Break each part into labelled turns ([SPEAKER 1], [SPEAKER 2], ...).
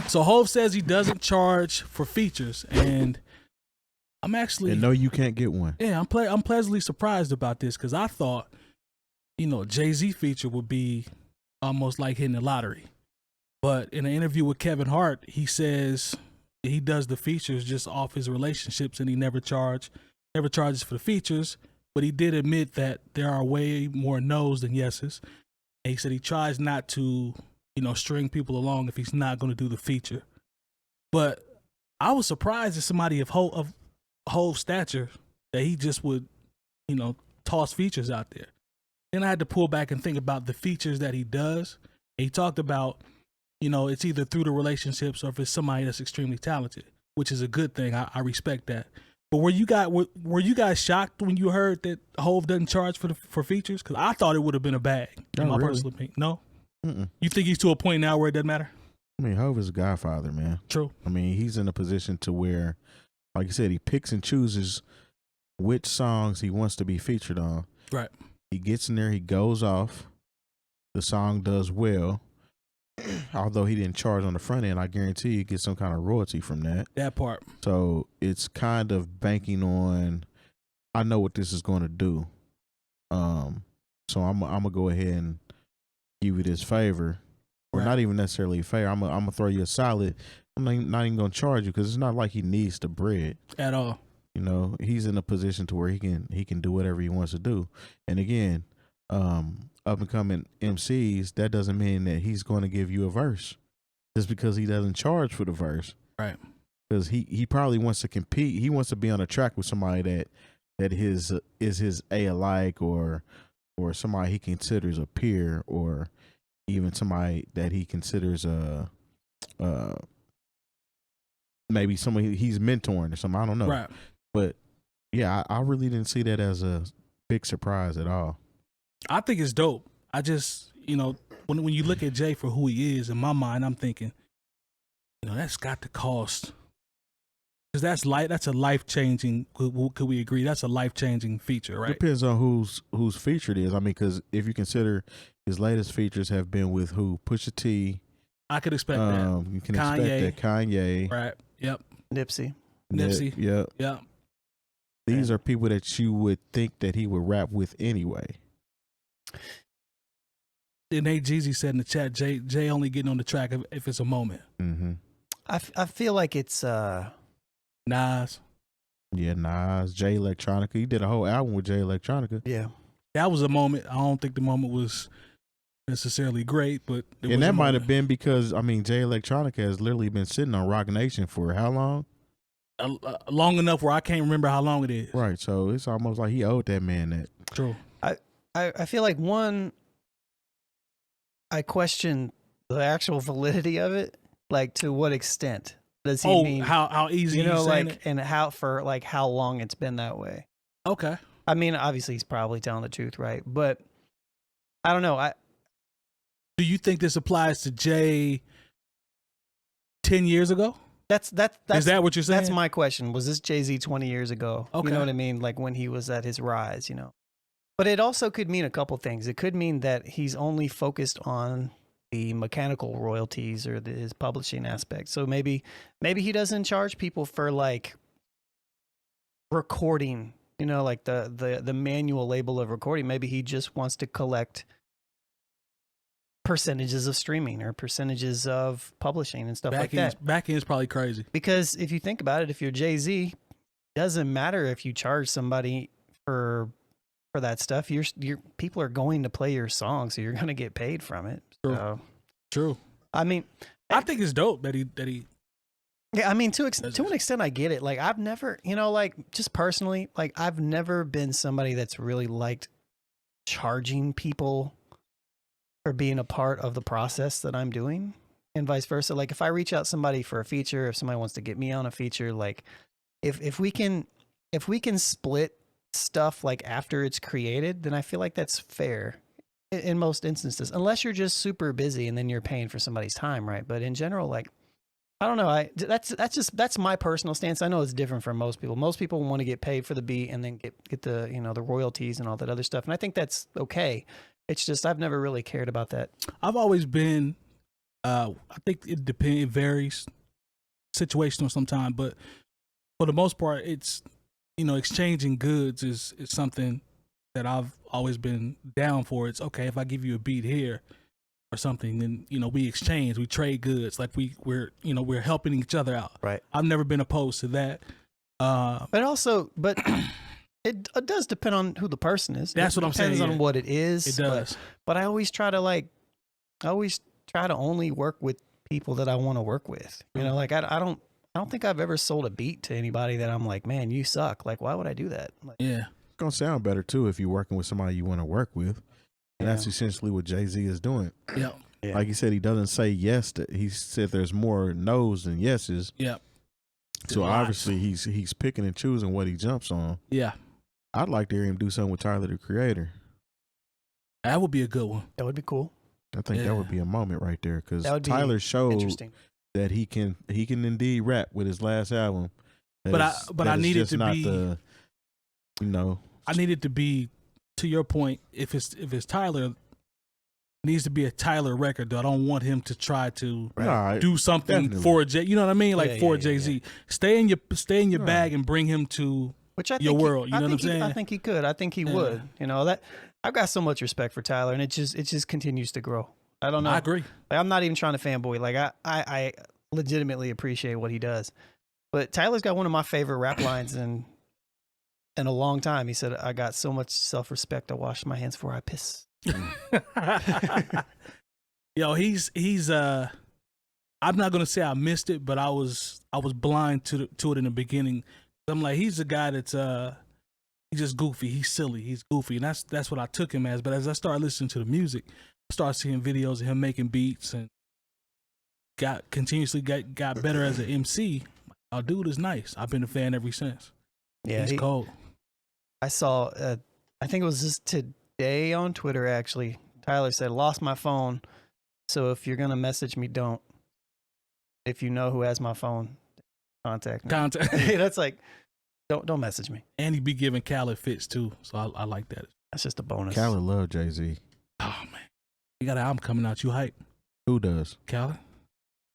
[SPEAKER 1] So 𝐀𝐻 says he doesn't charge for features, and I'm actually
[SPEAKER 2] and no, you can't get one.
[SPEAKER 1] Yeah, I'm pleasantly surprised about this because I thought, Jay-Z feature would be almost like hitting the lottery. But in an interview with Kevin Hart, he says he does the features just off his relationships, and he never charges for the features. But he did admit that there are way more no's than yeses. And he said he tries not to, string people along if he's not going to do the feature. But I was surprised at somebody of 𝐻𝐻 stature that he just would, toss features out there. Then I had to pull back and think about the features that he does. And he talked about, it's either through the relationships or if it's somebody that's extremely talented, which is a good thing. I respect that. But were you guys shocked when you heard that 𝐻𝐻 doesn't charge for features? Because I thought it would have been a bag. In my personal opinion. No?
[SPEAKER 2] Mm-mm.
[SPEAKER 1] You think he's to a point now where it doesn't matter?
[SPEAKER 2] I mean, 𝐻𝐻 is a godfather, man.
[SPEAKER 1] True.
[SPEAKER 2] I mean, he's in a position to where, like you said, he picks and chooses which songs he wants to be featured on.
[SPEAKER 1] Right.
[SPEAKER 2] He gets in there, he goes off. The song does well. Although he didn't charge on the front end, I guarantee you get some kind of royalty from that.
[SPEAKER 1] That part.
[SPEAKER 2] So it's kind of banking on, I know what this is going to do. So I'm gonna go ahead and give you this favor, or
[SPEAKER 1] Right.
[SPEAKER 2] not even necessarily a favor. I'm gonna throw you a solid. I'm not even gonna charge you because it's not like he needs the bread
[SPEAKER 1] At all.
[SPEAKER 2] He's in a position to where he can do whatever he wants to do. And again, up and coming MCs, that doesn't mean that he's going to give you a verse just because he doesn't charge for the verse.
[SPEAKER 1] Right.
[SPEAKER 2] Because he probably wants to compete. He wants to be on a track with somebody that is his alike or somebody he considers a peer, or even somebody that he considers maybe somebody he's mentoring or something. I don't know.
[SPEAKER 1] Right.
[SPEAKER 2] But yeah, I really didn't see that as a big surprise at all.
[SPEAKER 1] I think it's dope. I just, when you look at Jay for who he is, in my mind, I'm thinking, that's got to cost. Because that's a life-changing, could we agree? That's a life-changing feature, right?
[SPEAKER 2] Depends on who's featured is. I mean, because if you consider his latest features have been with who? Pusha T.
[SPEAKER 1] I could expect that.
[SPEAKER 2] You can
[SPEAKER 1] Kanye.
[SPEAKER 2] expect that. Kanye.
[SPEAKER 1] Right. Yep.
[SPEAKER 3] Nipsey.
[SPEAKER 1] Nipsey.
[SPEAKER 2] Yep.
[SPEAKER 1] Yep.
[SPEAKER 2] These are people that you would think that he would rap with anyway.
[SPEAKER 1] And 𝐀𝐁𝐎𝐔 said in the chat, Jay only getting on the track if it's a moment.
[SPEAKER 2] Mm-hmm.
[SPEAKER 3] I feel like it's
[SPEAKER 1] Nas.
[SPEAKER 2] Yeah, Nas, Jay Electronica. He did a whole album with Jay Electronica.
[SPEAKER 3] Yeah.
[SPEAKER 1] That was a moment. I don't think the moment was necessarily great, but
[SPEAKER 2] And that might have been because, I mean, Jay Electronica has literally been sitting on Rock Nation for how long?
[SPEAKER 1] Long enough where I can't remember how long it is.
[SPEAKER 2] Right. So it's almost like he owed that man that.
[SPEAKER 1] True.
[SPEAKER 3] I feel like I question the actual validity of it. Like, to what extent does he mean?
[SPEAKER 1] How easy he's saying it?
[SPEAKER 3] And how long it's been that way.
[SPEAKER 1] Okay.
[SPEAKER 3] I mean, obviously he's probably telling the truth, right? But I don't know.
[SPEAKER 1] Do you think this applies to Jay 10 years ago?
[SPEAKER 3] That's
[SPEAKER 1] Is that what you're saying?
[SPEAKER 3] That's my question. Was this Jay-Z 20 years ago?
[SPEAKER 1] Okay.
[SPEAKER 3] You know what I mean? Like when he was at his rise, But it also could mean a couple things. It could mean that he's only focused on the mechanical royalties or his publishing aspect. So maybe he doesn't charge people for like recording, like the manual label of recording. Maybe he just wants to collect percentages of streaming or percentages of publishing and stuff like that.
[SPEAKER 1] Back end's probably crazy.
[SPEAKER 3] Because if you think about it, if you're Jay-Z, doesn't matter if you charge somebody for that stuff. Your people are going to play your song, so you're going to get paid from it.
[SPEAKER 1] True.
[SPEAKER 3] So,
[SPEAKER 1] True.
[SPEAKER 3] I mean,
[SPEAKER 1] I think it's dope that he.
[SPEAKER 3] Yeah, I mean, to an extent, I get it. Like, I've never, like, just personally, like, I've never been somebody that's really liked charging people for being a part of the process that I'm doing, and vice versa. Like, if I reach out somebody for a feature, if somebody wants to get me on a feature, like, if we can split stuff like after it's created, then I feel like that's fair in most instances, unless you're just super busy and then you're paying for somebody's time, right? But in general, like, I don't know. That's my personal stance. I know it's different from most people. Most people want to get paid for the beat and then get the the royalties and all that other stuff, and I think that's okay. It's just I've never really cared about that.
[SPEAKER 1] I've always been I think it depends. It varies, situational sometimes, but for the most part, it's exchanging goods is something that I've always been down for. It's okay if I give you a beat here or something, then we exchange, we trade goods, like we're helping each other out.
[SPEAKER 3] Right.
[SPEAKER 1] I've never been opposed to that.
[SPEAKER 3] But it does depend on who the person is.
[SPEAKER 1] That's what I'm saying.
[SPEAKER 3] Depends on what it is.
[SPEAKER 1] It does.
[SPEAKER 3] But I always try to only work with people that I want to work with. Like I don't think I've ever sold a beat to anybody that I'm like, man, you suck. Like, why would I do that? Like,
[SPEAKER 1] yeah.
[SPEAKER 2] It's gonna sound better too if you're working with somebody you want to work with. And that's essentially what Jay-Z is doing.
[SPEAKER 1] Yeah.
[SPEAKER 2] Like he said, he doesn't say yes. He said there's more no's than yeses.
[SPEAKER 1] Yeah.
[SPEAKER 2] So obviously he's picking and choosing what he jumps on.
[SPEAKER 1] Yeah.
[SPEAKER 2] I'd like to hear him do something with Tyler, the Creator.
[SPEAKER 1] That would be a good one.
[SPEAKER 3] That would be cool.
[SPEAKER 2] I think that would be a moment right there because
[SPEAKER 3] Tyler
[SPEAKER 2] showed that he can indeed rap with his last album.
[SPEAKER 1] But I needed to be
[SPEAKER 2] the,
[SPEAKER 1] I needed to be, to your point, if it's Tyler, it needs to be a Tyler record though. I don't want him to try to do something for a Jay. You know what I mean? Like for Jay-Z. Yeah. Stay in your bag and bring him to your world. You know what I'm saying?
[SPEAKER 3] I think he could. I think he would. That I've got so much respect for Tyler, and it just continues to grow. I don't know.
[SPEAKER 1] I agree.
[SPEAKER 3] Like, I'm not even trying to fanboy. Like I legitimately appreciate what he does. But Tyler's got one of my favorite rap lines in a long time. He said, "I got so much self-respect. I wash my hands before I piss."
[SPEAKER 1] Yo, he's I'm not gonna say I missed it, but I was blind to it in the beginning. I'm like, he's a guy that's he's just goofy, he's silly, he's goofy, and that's what I took him as. But as I started listening to the music, I started seeing videos of him making beats and got better as an MC. Our dude is nice. I've been a fan ever since.
[SPEAKER 3] Yeah,
[SPEAKER 1] he's cold.
[SPEAKER 3] I saw I think it was just today on Twitter actually. Tyler said, "Lost my phone, so if you're gonna message me, don't. If you know who has my phone, contact me." That's like, don't message me.
[SPEAKER 1] And he be giving Khaled fits too, so I like that.
[SPEAKER 3] That's just a bonus.
[SPEAKER 2] Khaled love Jay-Z.
[SPEAKER 1] Oh man, he got an album coming out. You hype?
[SPEAKER 2] Who does?
[SPEAKER 1] Khaled.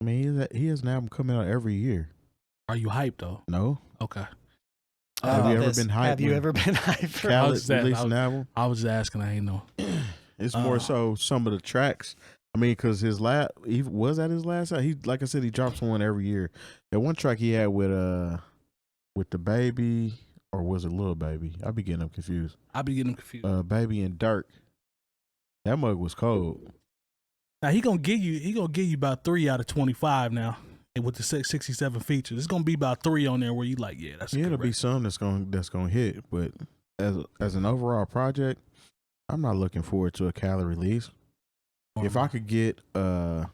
[SPEAKER 2] I mean, he has an album coming out every year.
[SPEAKER 1] Are you hyped though?
[SPEAKER 2] No.
[SPEAKER 1] Okay.
[SPEAKER 2] Have you ever been hyped?
[SPEAKER 3] Have you ever been hyped for
[SPEAKER 2] Khaled released an album?
[SPEAKER 1] I was just asking. I ain't know.
[SPEAKER 2] It's more so some of the tracks. I mean, because his last, was that his last? He, like I said, he drops one every year. That one track he had with the Baby, or was it Lil Baby? I be getting them confused. Baby and Dirk. That mug was cold.
[SPEAKER 1] Now he gonna give you about 3 out of 25 now. And with the 67 features, it's gonna be about 3 on there where you like, yeah, that's
[SPEAKER 2] it'll be some that's gonna hit. But as an overall project, I'm not looking forward to a Khaled release. If I could get a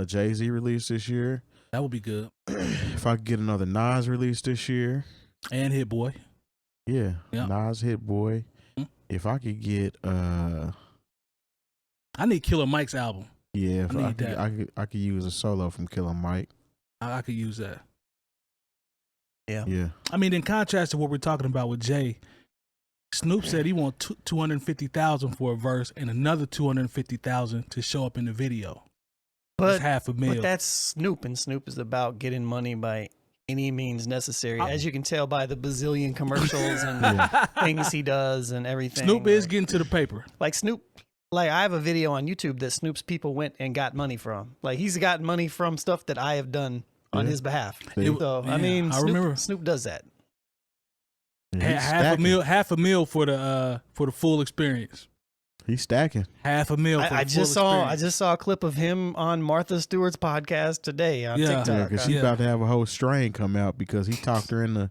[SPEAKER 2] Jay-Z release this year,
[SPEAKER 1] that would be good.
[SPEAKER 2] If I could get another Nas release this year,
[SPEAKER 1] and Hit Boy,
[SPEAKER 2] Nas, Hit Boy. Mm-hmm. If I could get I
[SPEAKER 1] need Killer Mike's album.
[SPEAKER 2] Yeah, I could use a solo from Killer Mike.
[SPEAKER 1] I could use that.
[SPEAKER 3] Yeah.
[SPEAKER 1] I mean, in contrast to what we're talking about with Jay, Snoop said he wants $250,000 for a verse and another $250,000 to show up in the video. But that's $500,000.
[SPEAKER 3] But that's Snoop, and Snoop is about getting money by any means necessary, as you can tell by the bazillion commercials and things he does and everything.
[SPEAKER 1] Snoop is getting to the paper.
[SPEAKER 3] Like Snoop. Like, I have a video on YouTube that Snoop's people went and got money from. Like, he's gotten money from stuff that I have done on his behalf. So, I mean, Snoop does that.
[SPEAKER 1] Half a mil for the full experience.
[SPEAKER 2] He's stacking.
[SPEAKER 1] $500,000 for
[SPEAKER 3] I just saw a clip of him on Martha Stewart's podcast today on TikTok.
[SPEAKER 2] Yeah, because she's about to have a whole strain come out because he talked her into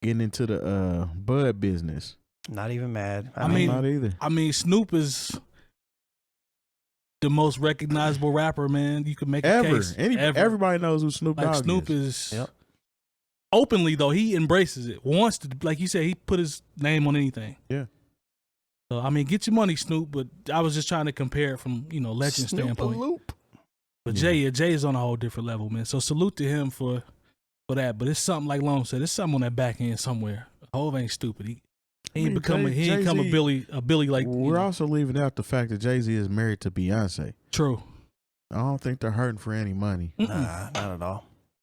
[SPEAKER 2] getting into the bud business.
[SPEAKER 3] Not even mad.
[SPEAKER 2] I mean, not either.
[SPEAKER 1] I mean, Snoop is the most recognizable rapper, man. You can make a case.
[SPEAKER 2] Everybody knows who Snoop Dogg is.
[SPEAKER 1] Snoop is openly, though, he embraces it. Wants to, like you said, he put his name on anything.
[SPEAKER 2] Yeah.
[SPEAKER 1] So, I mean, get your money, Snoop, but I was just trying to compare it from, legend standpoint. But Jay is on a whole different level, man. So salute to him for that. But it's something, like Lone said, it's something on that back end somewhere. Hov ain't stupid. He ain't become a Billy like.
[SPEAKER 2] We're also leaving out the fact that Jay-Z is married to Beyonce.
[SPEAKER 1] True.
[SPEAKER 2] I don't think they're hurting for any money.
[SPEAKER 3] Nah, not at all.